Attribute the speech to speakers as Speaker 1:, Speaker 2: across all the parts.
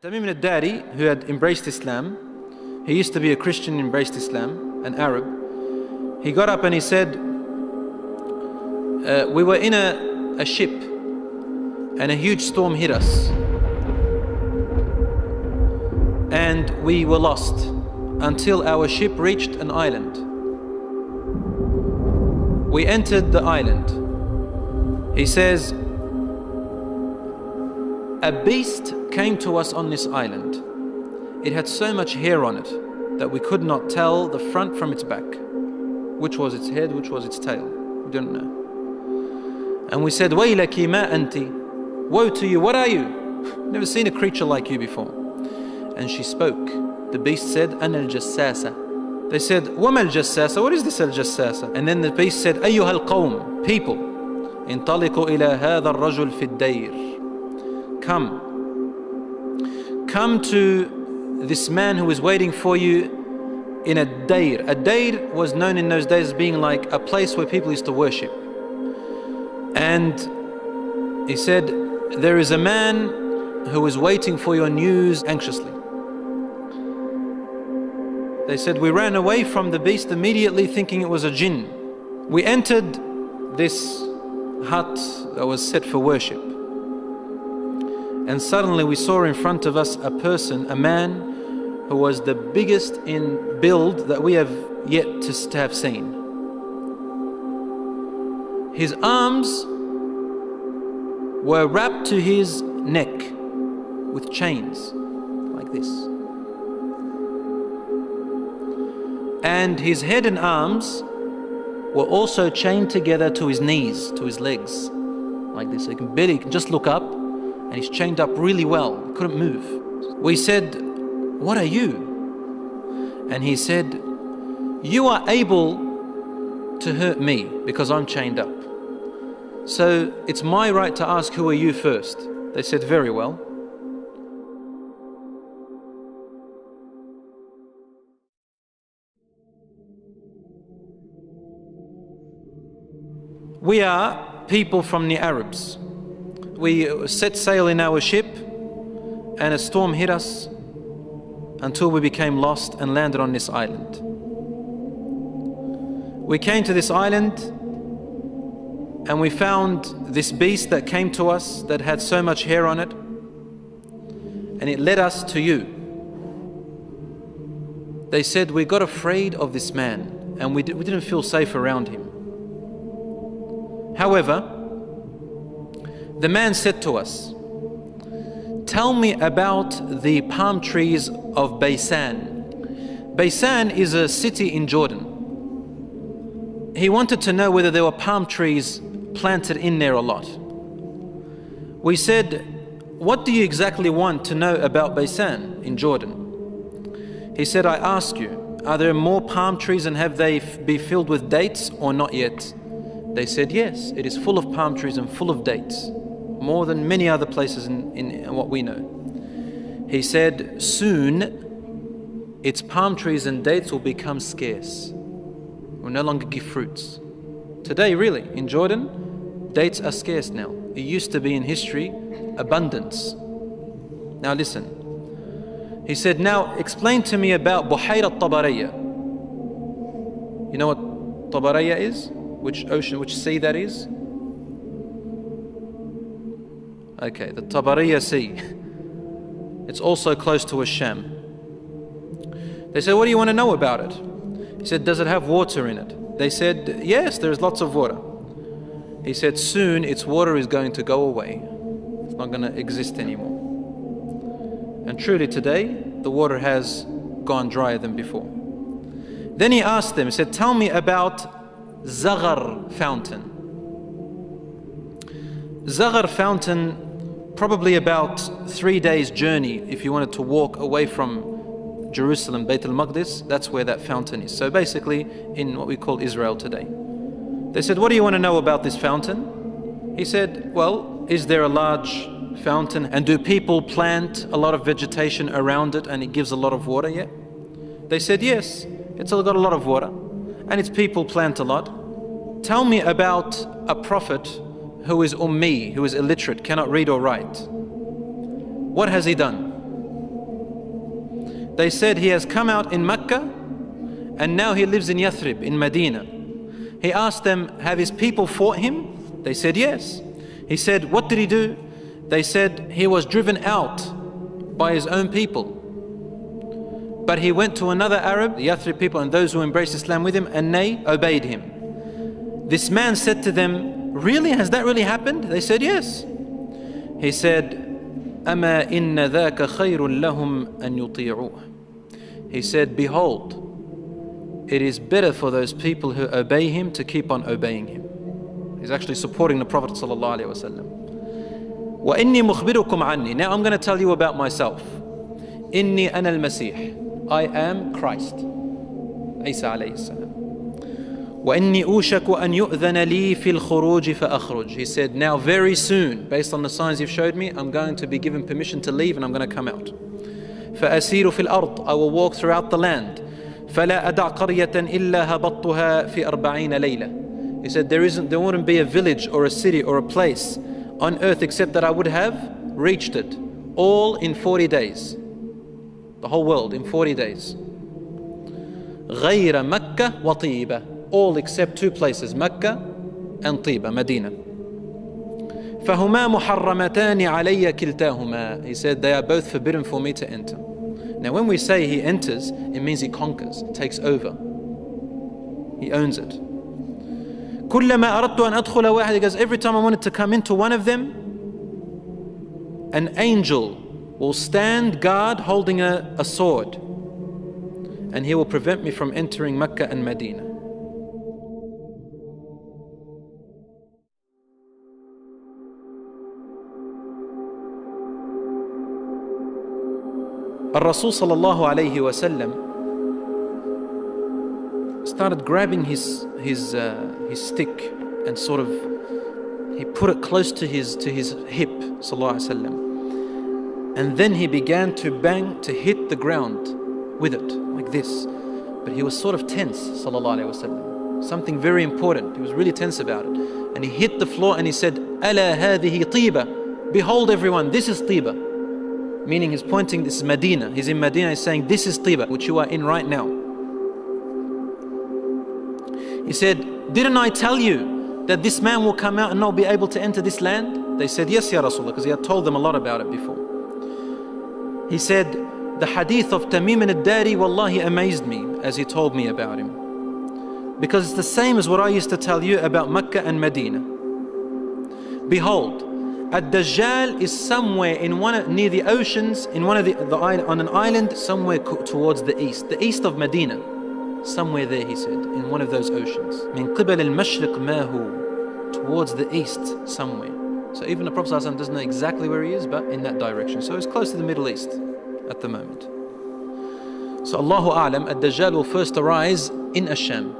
Speaker 1: Tamim al-Dari, who had embraced Islam, he used to be a Christian, embraced Islam, an Arab. He got up and he said, we were in a ship and a huge storm hit us. And we were lost until our ship reached an island. We entered the island. He says, a beast came to us on this island. It had so much hair on it that we could not tell the front from its back. Which was its head, which was its tail. We didn't know. And we said, Waylaki ma anti. Woe to you, what are you? Never seen a creature like you before. And she spoke. The beast said, Ana al-Jassasa. They said, Wama al-Jassasa? What is this al-Jassasa? And then the beast said, Ayyuha al-Qawm, people. Intaliqu ila hadha al-rajul fi ad-dayr. Come to this man who is waiting for you in a dayr. A dayr was known in those days as being like a place where people used to worship. And he said, there is a man who is waiting for your news anxiously. They said, we ran away from the beast immediately thinking it was a jinn. We entered this hut that was set for worship. And suddenly we saw in front of us a person, a man who was the biggest in build that we have yet to have seen. His arms were wrapped to his neck with chains like this. And his head and arms were also chained together to his knees, to his legs, like this. So you can just look up, and he's chained up really well, couldn't move. We said, what are you? And he said, you are able to hurt me because I'm chained up. So it's my right to ask, who are you first? They said, very well. We are people from the Arabs. We set sail in our ship and a storm hit us until we became lost and landed on this island. We came to this island and we found this beast that came to us that had so much hair on it, and it led us to you. They said, we got afraid of this man and we didn't feel safe around him. However, the man said to us, tell me about the palm trees of Baysan. Baysan is a city in Jordan. He wanted to know whether there were palm trees planted in there or not. We said, what do you exactly want to know about Baysan in Jordan? He said, I ask you, are there more palm trees and have they be filled with dates or not yet? They said, yes, it is full of palm trees and full of dates. More than many other places in what we know. He said, soon its palm trees and dates will become scarce. Will no longer give fruits. Today, really, in Jordan, dates are scarce now. It used to be in history, abundance. Now listen. He said, now explain to me about Buhayra Tabariyya. You know what Tabariyya is? Which ocean, which sea that is? Okay, the Tabariyya Sea. It's also close to Asham. They said, what do you want to know about it? He said, does it have water in it? They said, yes, there's lots of water. He said, soon its water is going to go away. It's not going to exist anymore. And truly today, the water has gone drier than before. Then he asked them, he said, tell me about Zaghar fountain. Zaghar fountain, probably about 3 days journey if you wanted to walk away from Jerusalem, Bayt al-Maqdis, that's where that fountain is. So basically in what we call Israel today. They said, what do you want to know about this fountain? He said, well, is there a large fountain and do people plant a lot of vegetation around it and it gives a lot of water yet? They said, yes, it's got a lot of water and its people plant a lot. Tell me about a prophet who is ummi, who is illiterate, cannot read or write. What has he done? They said he has come out in Mecca and now he lives in Yathrib, in Medina. He asked them, have his people fought him? They said yes. He said, what did he do? They said he was driven out by his own people. But he went to another Arab, the Yathrib people and those who embraced Islam with him, and they obeyed him. This man said to them, really? Has that really happened? They said yes. He said, أَمَا إِنَّ ذَاكَ خَيْرٌ لَهُمْ أَن يُطِيعُوهُ. He said, behold, it is better for those people who obey him to keep on obeying him. He's actually supporting the Prophet ﷺ. وَإِنِّي مُخْبِرُكُمْ عَنِّي. Now I'm going to tell you about myself. إِنِّي أَنَا الْمَسِيحِ. I am Christ. Isa alayhi salam. وَإِنِّي أُوشَكُ أَن يُؤْذَنَ لِي فِي الْخُرُوجِ فَأَخْرُجْ. He said, now very soon, based on the signs you've showed me, I'm going to be given permission to leave and I'm going to come out. فَأَسِيرُ فِي الْأَرْضِ. I will walk throughout the land. فَلَا أَدَعْ قَرْيَةً إِلَّا هَبَطْتُهَا فِي 40 لَيْلَةً. He said, there wouldn't be a village or a city or a place on earth except that I would have reached it, all in 40 days. The whole world in 40 days. غَيْرَ مَكَّةَ وَطِيبَةَ. All except two places, Mecca and Tiba, Medina. فَهُمَا مُحَرَّمَتَانِ عَلَيَّ كِلْتَاهُمَا. He said, they are both forbidden for me to enter. Now when we say he enters, it means he conquers, takes over. He owns it. كُلَّمَا أَرَدْتُ أَنْ أَدْخُلَ وَاحِدٍ. He goes, every time I wanted to come into one of them, an angel will stand guard holding a sword, and he will prevent me from entering Mecca and Medina. Rasul sallallahu alayhi wa sallam started grabbing his stick and sort of he put it close to his hip, sallallahu alayhi wa sallam, and then he began to bang, to hit the ground with it like this. But he was sort of tense, sallallahu alayhi wa sallam. Something very important. He was really tense about it, and he hit the floor and he said, "Ala hadhihi tiba." Behold, everyone, this is Tiba. Meaning he's pointing, this is Medina. He's in Medina, he's saying, this is Tiba, which you are in right now. He said, didn't I tell you that this man will come out and not be able to enter this land? They said, yes, Ya Rasulullah, because he had told them a lot about it before. He said, the hadith of Tamim al-Dari, wallahi, amazed me as he told me about him. Because it's the same as what I used to tell you about Mecca and Medina. Behold, Dajjal is somewhere in near the oceans, in one of on an island somewhere towards the east of Medina, somewhere there, he said, in one of those oceans. Min qibal al-mashriq ma hu, towards the east somewhere. So even the Prophet ﷺ doesn't know exactly where he is, but in that direction. So it's close to the Middle East at the moment. So Allahu A'lam, Dajjal will first arise in Asham,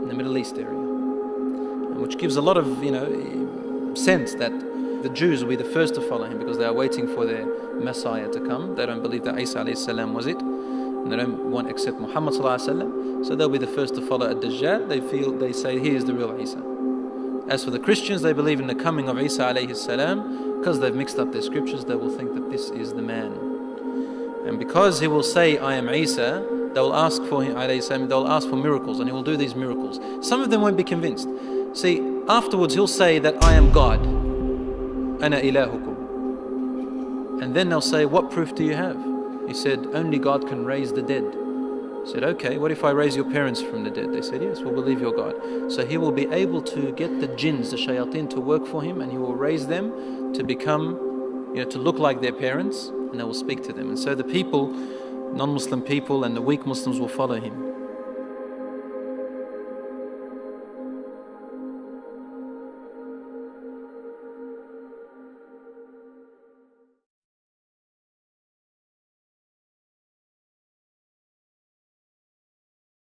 Speaker 1: in the Middle East area, which gives a lot of sense that the Jews will be the first to follow him because they are waiting for their Messiah to come. They don't believe that Isa alayhi salam was it, and they don't want to accept Muhammad sallallahu alayhi wa sallam. So they'll be the first to follow Dajjal. They say he is the real Isa. As for the Christians, they believe in the coming of Isa alayhi salam. Because they've mixed up their scriptures, they will think that this is the man. And because he will say, I am Isa, they will ask for him alayhi salam, they will ask for miracles, and he will do these miracles. Some of them won't be convinced. See, afterwards he'll say that I am God. Ana ilahukum. And then they'll say, what proof do you have? He said, only God can raise the dead. He said, okay, what if I raise your parents from the dead? They said, yes, we'll believe your God. So he will be able to get the jinns, the shayateen, to work for him, and he will raise them to become, to look like their parents, and they will speak to them. And so the people, non-Muslim people and the weak Muslims will follow him.